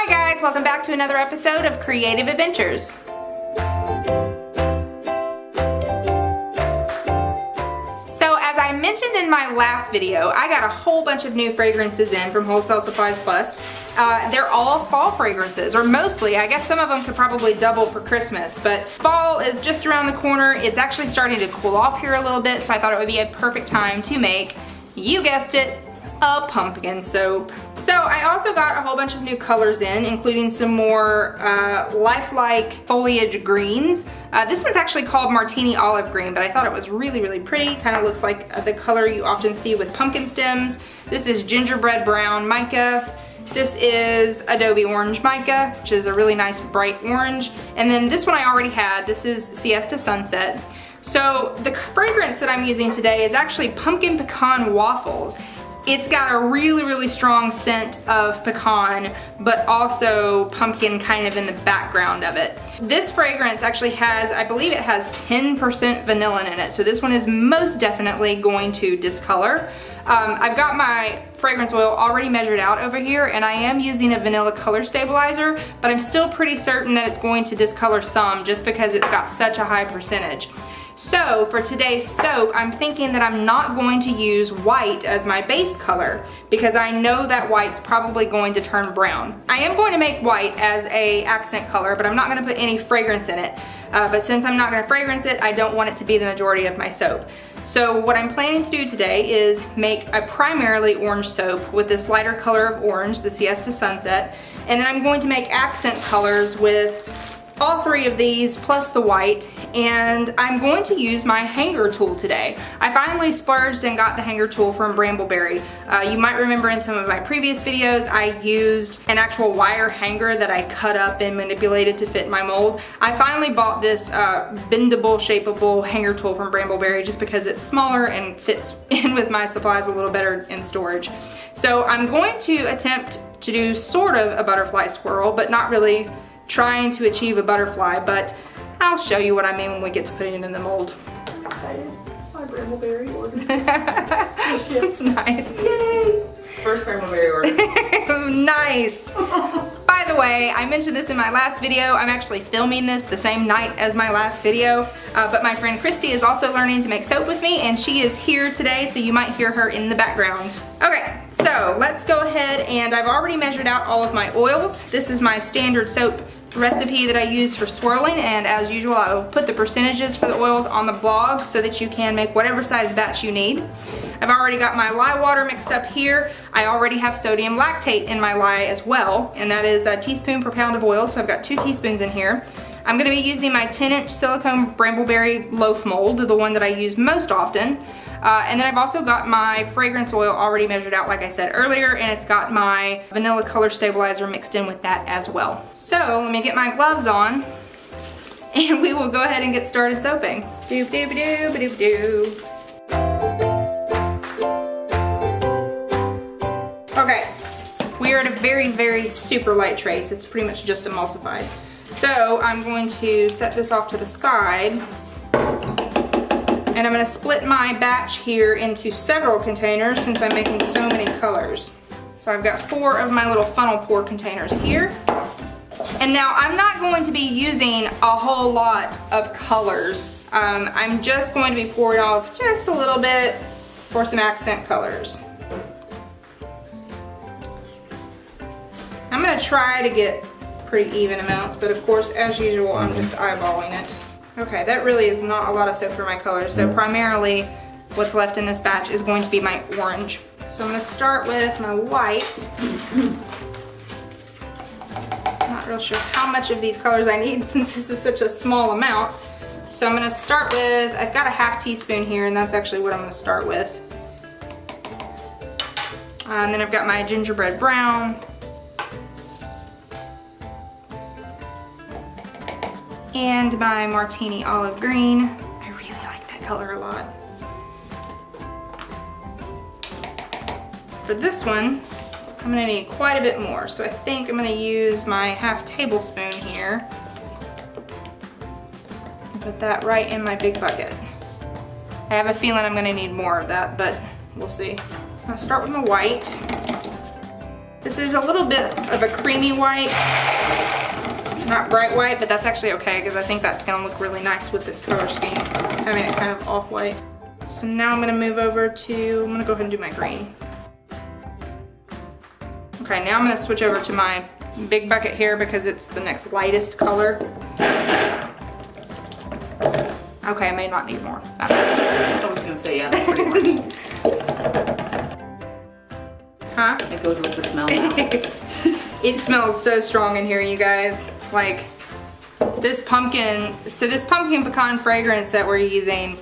Hi guys, welcome back to another episode of Creative Adventures. So as I mentioned in my last video, I got a whole bunch of new fragrances in from Wholesale Supplies Plus. They're all fall fragrances, or mostly. I guess some of them could probably double for Christmas, but fall is just around the corner. It's actually starting to cool off here a little bit, so I thought it would be a perfect time to make, you guessed it, a pumpkin soap. So I also got a whole bunch of new colors in, including some more lifelike foliage greens. This one's actually called Martini Olive Green, but I thought it was really pretty. Kind of looks like the color you often see with pumpkin stems. This is Gingerbread Brown Mica. This is Adobe Orange Mica, which is a really nice bright orange. And then this one I already had. This is Siesta Sunset. So the fragrance that I'm using today is actually Pumpkin Pecan Waffles. It's got a really strong scent of pecan, but also pumpkin kind of in the background of it. This fragrance actually has, I believe it has 10% vanilla in it, so this one is most definitely going to discolor. I've got my fragrance oil already measured out over here, and I am using a vanilla color stabilizer, but I'm still pretty certain that it's going to discolor some just because it's got such a high percentage. So for today's soap, I'm thinking that I'm not going to use white as my base color because I know that white's probably going to turn brown. I am going to make white as a accent color, but I'm not going to put any fragrance in it. But since I'm not going to fragrance it, I don't want it to be the majority of my soap. So what I'm planning to do today is make a primarily orange soap with this lighter color of orange, the Siesta Sunset, and then I'm going to make accent colors with all three of these plus the white, and I'm going to use my hanger tool today. I finally splurged and got the hanger tool from Brambleberry. You might remember in some of my previous videos I used an actual wire hanger that I cut up and manipulated to fit my mold. I finally bought this bendable, shapeable hanger tool from Brambleberry just because it's smaller and fits in with my supplies a little better in storage. So I'm going to attempt to do sort of a butterfly swirl, but not really trying to achieve a butterfly, but I'll show you what I mean when we get to putting it in the mold. I'm excited. My Brambleberry order. It's nice. Yay! First Brambleberry order. Nice. By the way, I mentioned this in my last video. I'm actually filming this the same night as my last video, but my friend Christy is also learning to make soap with me, and she is here today, so you might hear her in the background. Okay, so let's go ahead, and I've already measured out all of my oils. This is my standard soap recipe that I use for swirling, and as usual I will put the percentages for the oils on the blog so that you can make whatever size batch you need. I've already got my lye water mixed up here. I already have sodium lactate in my lye as well, and that is a teaspoon per pound of oil, so I've got 2 teaspoons in here. I'm going to be using my 10-inch silicone Brambleberry loaf mold, the one that I use most often. And then I've also got my fragrance oil already measured out like I said earlier, and it's got my vanilla color stabilizer mixed in with that as well. So let me get my gloves on and we will go ahead and get started soaping. Doop doop doop doop doop. Okay, we are at a very super light trace. It's pretty much just emulsified. So I'm going to set this off to the side. And I'm going to split my batch here into several containers since I'm making so many colors. So I've got 4 of my little funnel pour containers here. And now I'm not going to be using a whole lot of colors. I'm just going to be pouring off just a little bit for some accent colors. I'm going to try to get pretty even amounts, but of course, as usual, I'm just eyeballing it. Okay, that really is not a lot of soap for my colors, so primarily what's left in this batch is going to be my orange. So I'm going to start with my white. Not real sure how much of these colors I need since this is such a small amount. So I'm going to start with, I've got a half teaspoon here, and that's actually what I'm going to start with. And then I've got my gingerbread brown. And my Martini Olive Green. I really like that color a lot. For this one, I'm gonna need quite a bit more. So I think I'm gonna use my half tablespoon here. And put that right in my big bucket. I have a feeling I'm gonna need more of that, but we'll see. I'll start with my white. This is a little bit of a creamy white. Not bright white, but that's actually okay because I think that's gonna look really nice with this color scheme, having it kind of off-white. So now I'm gonna move over to, I'm gonna go ahead and do my green. Okay, now I'm gonna switch over to my big bucket here because it's the next lightest color. Okay, I may not need more. I was gonna say, yeah, that's pretty much. Huh? It goes with the smell now. It smells so strong in here, you guys. Like, this pumpkin, so this pumpkin pecan fragrance that we're using,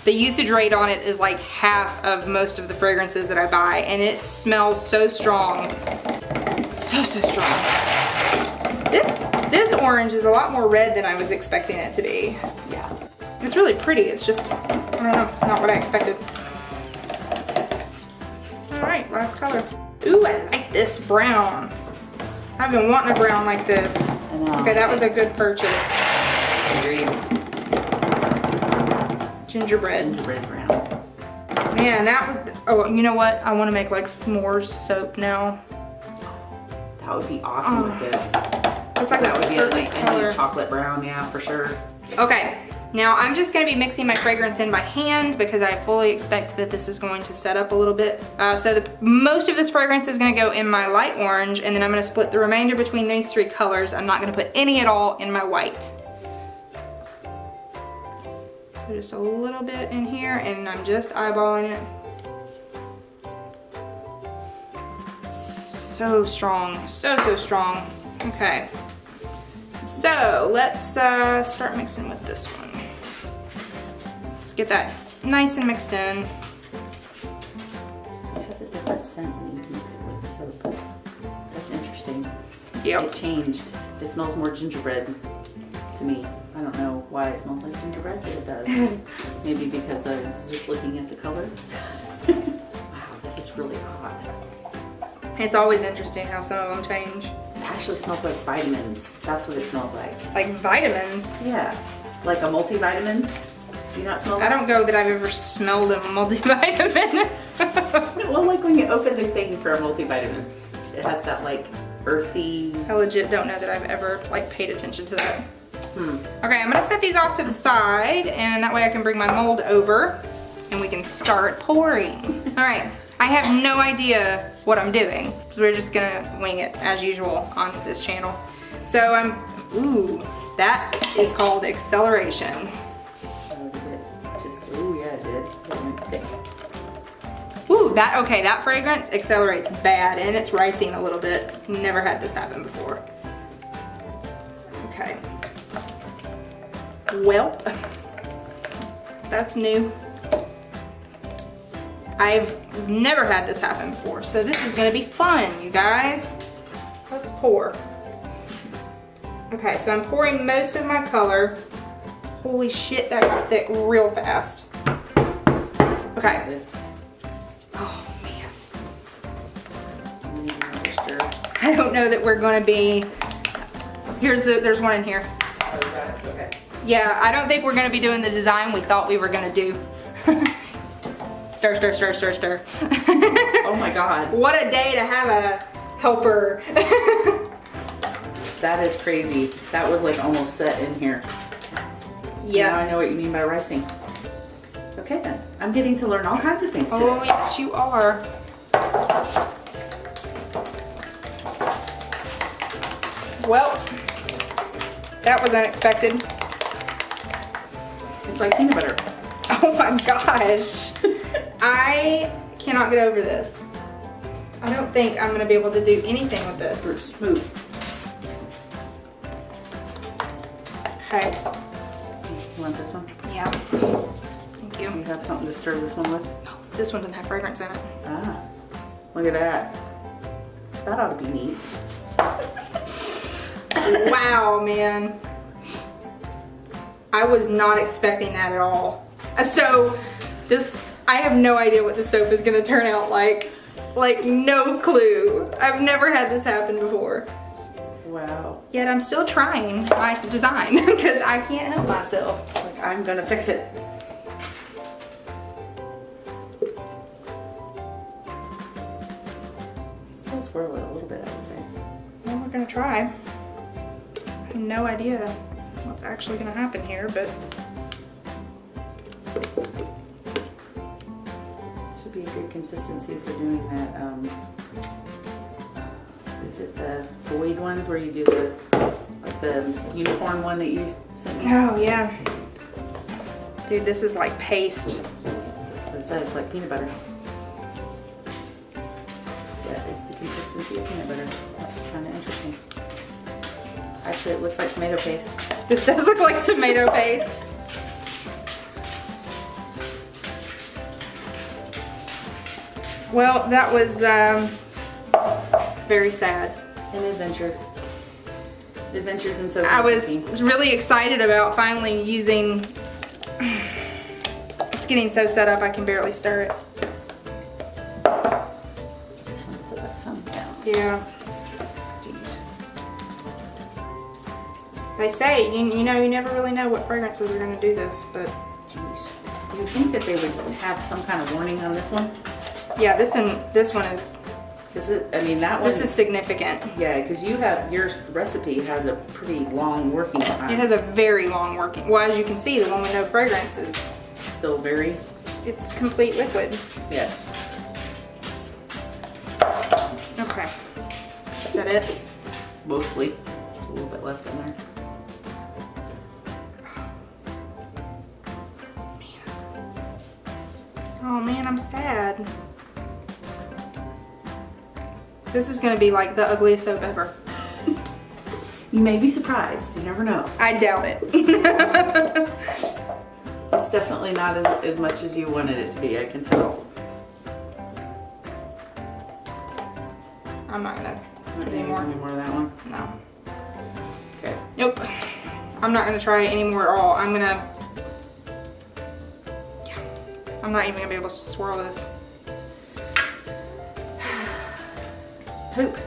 the usage rate on it is like half of most of the fragrances that I buy, and it smells so strong. So strong. This orange is a lot more red than I was expecting it to be. Yeah. It's really pretty, it's just, I don't know, not what I expected. All right, last color. Ooh, I like this brown. I've been wanting a brown like this. I know. Okay, that was a good purchase. Agreed. Gingerbread. Gingerbread brown. Man, that would, oh, you know what? I want to make like s'mores soap now. That would be awesome with this. It's like That would be a perfect like color. a chocolate brown, yeah, for sure. Okay, now I'm just gonna be mixing my fragrance in by hand because I fully expect that this is going to set up a little bit. So most of this fragrance is gonna go in my light orange, and then I'm gonna split the remainder between these three colors. I'm not gonna put any at all in my white. So just a little bit in here, and I'm just eyeballing it. So strong, so strong. Okay. So let's start mixing with this one. Just get that nice and mixed in. It has a different scent when you mix it with the soap. That's interesting. Yep. It changed. It smells more gingerbread to me. I don't know why it smells like gingerbread, but it does. Maybe because I was just looking at the color. Wow, that is really hot. It's always interesting how some of them change. It actually smells like vitamins. That's what it smells like. Like vitamins. Yeah, like a multivitamin. Do you not smell I that? don't know that I've ever smelled a multivitamin. Well, like when you open the thing for a multivitamin, it has that like earthy. I legit don't know that I've ever like paid attention to that. Okay, I'm gonna set these off to the side, and that way I can bring my mold over and we can start pouring. All right, I have no idea what I'm doing. So we're just gonna wing it as usual on this channel. So ooh, that is called acceleration. Ooh, yeah, it did. Ooh, okay, that fragrance accelerates bad, and it's ricing a little bit. Never had this happen before. Okay. Well, that's new. I've never had this happen before, so this is gonna be fun, you guys. Let's pour. Okay, so I'm pouring most of my color. Holy shit, that got thick real fast. Okay. Oh man. I don't know that we're gonna be, there's one in here. Okay. Yeah, I don't think we're gonna be doing the design we thought we were gonna do. Stir, stir, stir, stir, stir. Oh my God. What a day to have a helper. That is crazy. That was like almost set in here. Yeah. Now I know what you mean by ricing. Okay then. I'm getting to learn all kinds of things today. Oh yes, you are. Well, that was unexpected. It's like peanut butter. Oh my gosh. I cannot get over this. I don't think I'm gonna be able to do anything with this. Bruce, move. Okay. You want this one? Yeah. Thank Do you you. have something to stir this one with? This one doesn't have fragrance in it. Ah, look at that. That ought to be neat. Wow, man. I was not expecting that at all. So I have no idea what the soap is gonna turn out like. Like, no clue. I've never had this happen before. Wow. Yet I'm still trying my design because I can't help myself. Like, I'm gonna fix it. It still swirl it a little we're gonna try. I have no idea what's actually gonna happen here, but this would be a good consistency for doing that. Is it the Boyd ones where you do the unicorn one that you sent me? oh yeah. Dude, this is like paste. It's like peanut butter. Yeah, it's the consistency of peanut butter. That's kind of interesting. Actually, it looks like tomato paste. This does look like tomato paste. Well, that was very sad. An adventure. Adventures in soap. I was really excited about finally using. It's getting so set up I can barely stir it. This one still got some down. Yeah. Jeez. They say, you know, you never really know what fragrances are going to do this, but. Jeez. Do you think that they would have some kind of warning on this one? Yeah, this one is. Is it? I mean, that one. This is significant. Yeah, because your recipe has a pretty long working time. It has a very long working. Well, as you can see, the one with no fragrance is. Still very. It's complete liquid. Yes. Okay. Is that it? Mostly. A little bit left in there. Oh man, I'm sad. This is gonna be like the ugliest soap ever. You may be surprised. You never know. I doubt it. It's definitely not as much as you wanted it to be, I can tell. I'm not gonna Not put gonna any use more. any more of that one. No. Okay. Nope. I'm not gonna try it anymore at all. I'm gonna. Yeah. I'm not even gonna be able to swirl this. Poop.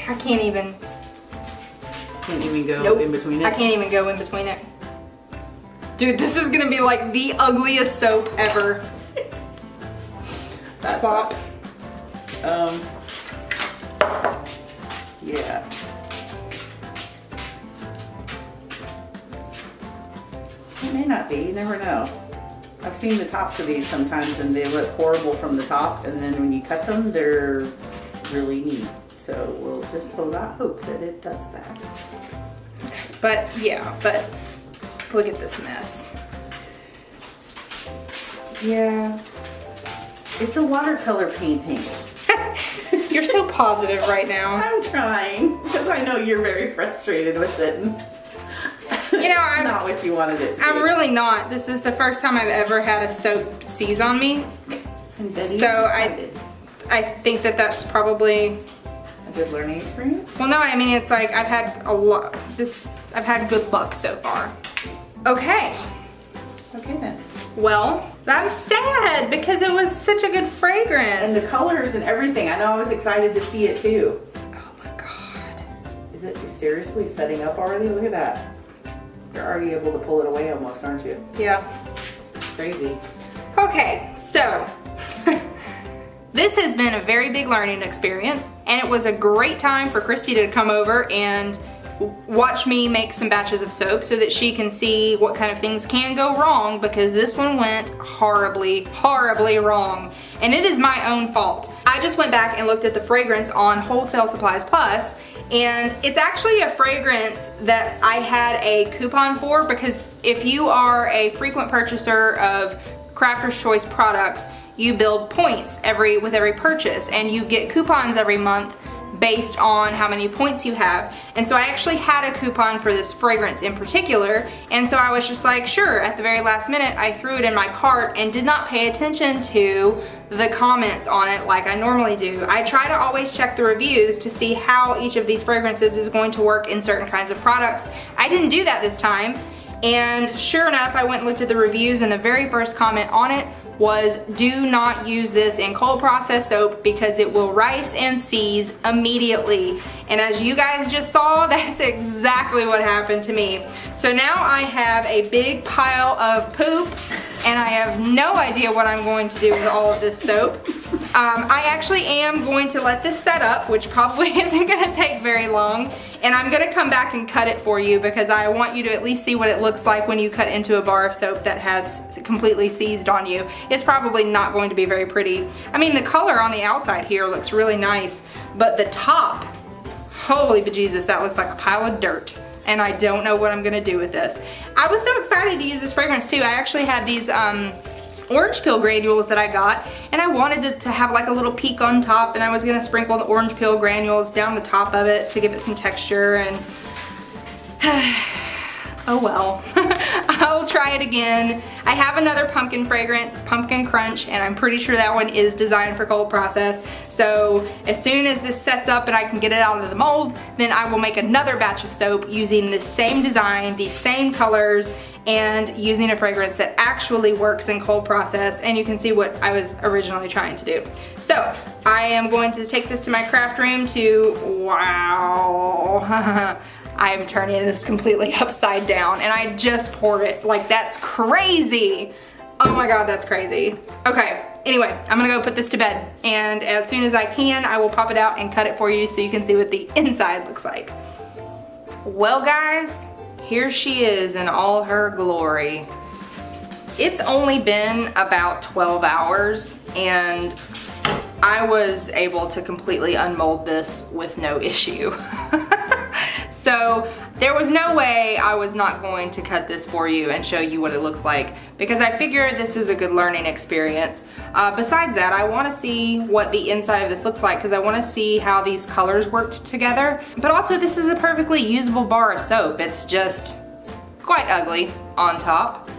I can't even. Can't even go Nope. in between it. I can't even go in between it. Dude, this is gonna be like the ugliest soap ever. That Plop. sucks. Yeah. It may not be, you never know. I've seen the tops of these sometimes and they look horrible from the top, and then when you cut them, they're really neat. So we'll just hope that it does that. But yeah, but look at this mess. Yeah. It's a watercolor painting. You're so positive right now. I'm trying, because I know you're very frustrated with it. And You know, it's not what you wanted it to be. I'm really not. This is the first time I've ever had a soap seize on me. And Betty So is excited. I think that that's probably. A good learning experience? Well, no, I mean, it's like I've had a lot. I've had good luck so far. Okay. Okay then. Well, I'm sad because it was such a good fragrance. And the colors and everything. I know I was excited to see it too. Oh my god. Is it seriously setting up already? Look at that. You're already able to pull it away almost, aren't you? Yeah. Crazy. Okay, so this has been a very big learning experience, and it was a great time for Christy to come over and watch me make some batches of soap so that she can see what kind of things can go wrong, because this one went horribly, horribly wrong. And it is my own fault. I just went back and looked at the fragrance on Wholesale Supplies Plus, and it's actually a fragrance that I had a coupon for, because if you are a frequent purchaser of Crafter's Choice products, you build points with every purchase, and you get coupons every month based on how many points you have. And so I actually had a coupon for this fragrance in particular, and so I was just like, sure. At the very last minute, I threw it in my cart and did not pay attention to the comments on it like I normally do. I try to always check the reviews to see how each of these fragrances is going to work in certain kinds of products. I didn't do that this time, and sure enough, I went and looked at the reviews, and the very first comment on it was, do not use this in cold process soap because it will rice and seize immediately. And as you guys just saw, that's exactly what happened to me. So now I have a big pile of poop, and I have no idea what I'm going to do with all of this soap. I actually am going to let this set up, which probably isn't gonna take very long, and I'm gonna come back and cut it for you because I want you to at least see what it looks like when you cut into a bar of soap that has completely seized on you. It's probably not going to be very pretty. I mean, the color on the outside here looks really nice, but the top, holy bejesus, that looks like a pile of dirt. And I don't know what I'm gonna do with this. I was so excited to use this fragrance too. I actually had these orange peel granules that I got, and I wanted to have like a little peak on top, and I was gonna sprinkle the orange peel granules down the top of it to give it some texture, and oh well. I'll try it again. I have another pumpkin fragrance, Pumpkin Crunch, and I'm pretty sure that one is designed for cold process. So as soon as this sets up and I can get it out of the mold, then I will make another batch of soap using the same design, these same colors, and using a fragrance that actually works in cold process, and you can see what I was originally trying to do. So I am going to take this to my craft room to, wow. I am turning this completely upside down, and I just poured it. Like, that's crazy. Oh my God, that's crazy. Okay, anyway, I'm gonna go put this to bed, and as soon as I can, I will pop it out and cut it for you so you can see what the inside looks like. Well guys, here she is in all her glory. It's only been about 12 hours, and I was able to completely unmold this with no issue. So there was no way I was not going to cut this for you and show you what it looks like, because I figure this is a good learning experience. Besides that, I want to see what the inside of this looks like, because I want to see how these colors worked together. But also, this is a perfectly usable bar of soap. It's just quite ugly on top.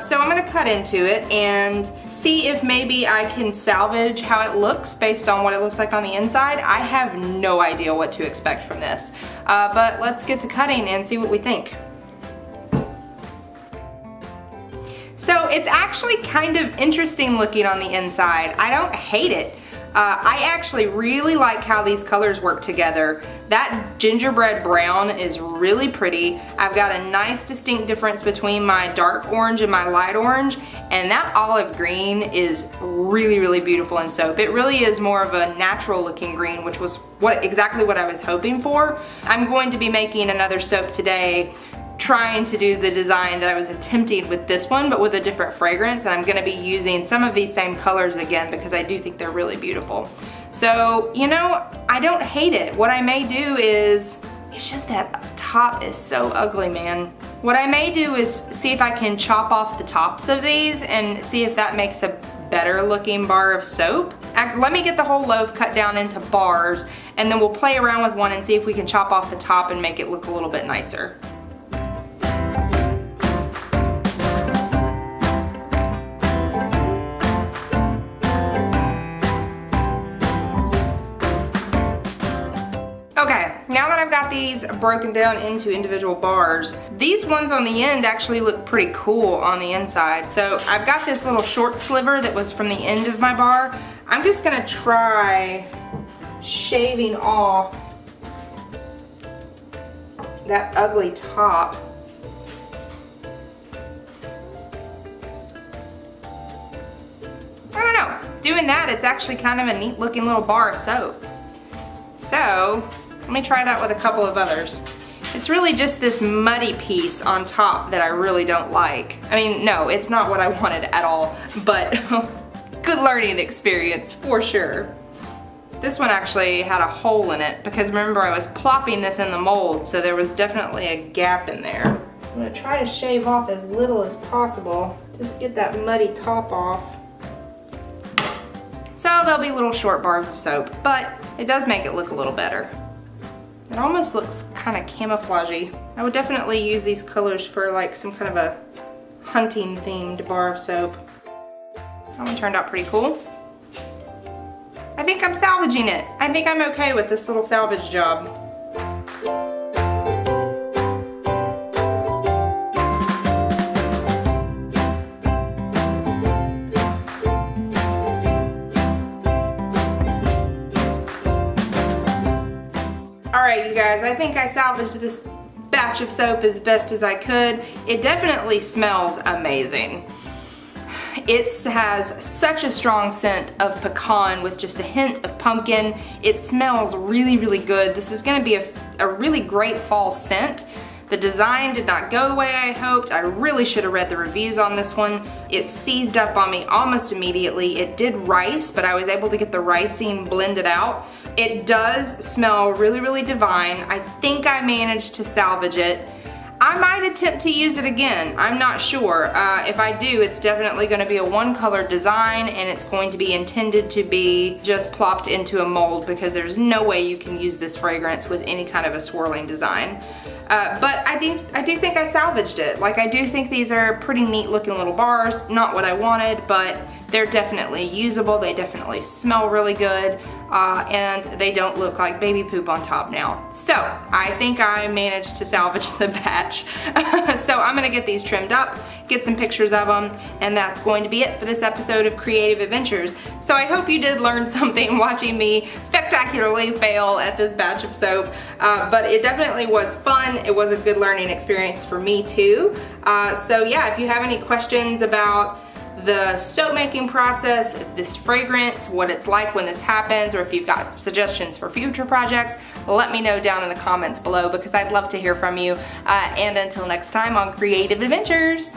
So I'm gonna cut into it and see if maybe I can salvage how it looks based on what it looks like on the inside. I have no idea what to expect from this, but let's get to cutting and see what we think. So it's actually kind of interesting looking on the inside. I don't hate it. I actually really like how these colors work together. That gingerbread brown is really pretty. I've got a nice distinct difference between my dark orange and my light orange, and that olive green is really, really beautiful in soap. It really is more of a natural looking green, which was exactly what I was hoping for. I'm going to be making another soap today, trying to do the design that I was attempting with this one, but with a different fragrance, and I'm gonna be using some of these same colors again because I do think they're really beautiful. So, you know, I don't hate it. What I may do is, it's just that top is so ugly, man. What I may do is see if I can chop off the tops of these and see if that makes a better looking bar of soap. Let me get the whole loaf cut down into bars, and then we'll play around with one and see if we can chop off the top and make it look a little bit nicer. Okay, now that I've got these broken down into individual bars, these ones on the end actually look pretty cool on the inside. So I've got this little short sliver that was from the end of my bar. I'm just gonna try shaving off that ugly top. I don't know, doing that, it's actually kind of a neat looking little bar of soap. So, let me try that with a couple of others. It's really just this muddy piece on top that I really don't like. I mean, no, it's not what I wanted at all, but good learning experience for sure. This one actually had a hole in it because remember I was plopping this in the mold, so there was definitely a gap in there. I'm gonna try to shave off as little as possible, just get that muddy top off. So there'll be little short bars of soap, but it does make it look a little better. It almost looks kind of camouflagey. I would definitely use these colors for like some kind of a hunting themed bar of soap. That one turned out pretty cool. I think I'm salvaging it. I think I'm okay with this little salvage job. Alright you guys, I think I salvaged this batch of soap as best as I could. It definitely smells amazing. It has such a strong scent of pecan with just a hint of pumpkin. It smells really, really good. This is gonna be a really great fall scent. The design did not go the way I hoped. I really should have read the reviews on this one. It seized up on me almost immediately. It did rice, but I was able to get the ricing blended out. It does smell really, really divine. I think I managed to salvage it. I might attempt to use it again. I'm not sure. If I do, it's definitely going to be a one-color design, and it's going to be intended to be just plopped into a mold, because there's no way you can use this fragrance with any kind of a swirling design. But I do think I salvaged it. Like, I do think these are pretty neat looking little bars. Not what I wanted, but they're definitely usable. They definitely smell really good, and they don't look like baby poop on top now. So I think I managed to salvage the batch. So I'm gonna get these trimmed up, get some pictures of them, and that's going to be it for this episode of Creative Adventures. So I hope you did learn something watching me spectacularly fail at this batch of soap, but it definitely was fun. It was a good learning experience for me too. So yeah, if you have any questions about the soap making process, this fragrance, what it's like when this happens, or if you've got suggestions for future projects, let me know down in the comments below, because I'd love to hear from you. And until next time on Creative Adventures.